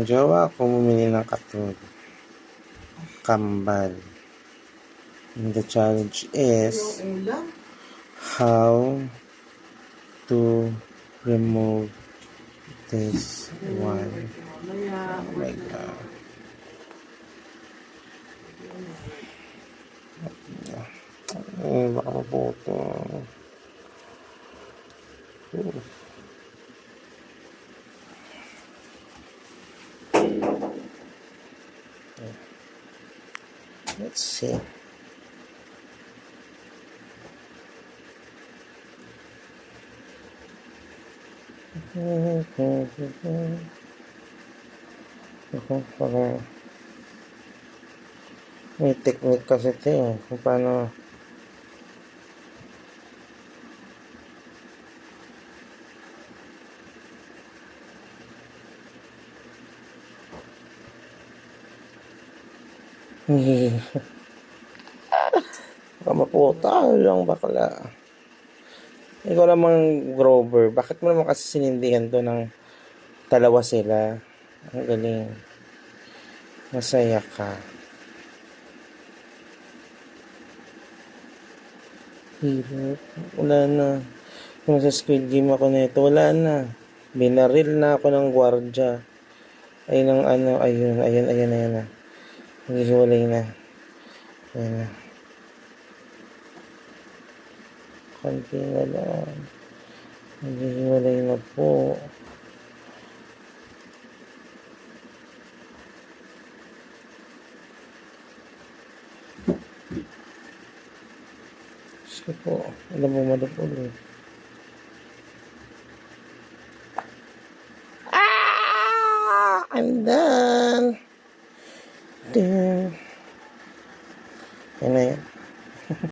Jowa ako bumili ng kambal. And the challenge is how to remove this one. Oh my God. Baka maputo. Let's see. May technique kasi ito eh, kung paano baka maputa lang bakla. Ikaw namang Grover, bakit mo naman kasi sinindihan to ng dalawa sila? Ang galing. Masaya ka. Hirap. Wala na. Kung sa Squid Game ako nito, wala na. Binaril na ako ng gwardya. Ayun ang ano, ayun na. Naghihiwalay na. Ayun na. Konti na lang. Naghihiwalay na po. Sige po. Alam mo malapol eh. I'm done. Yan na yan.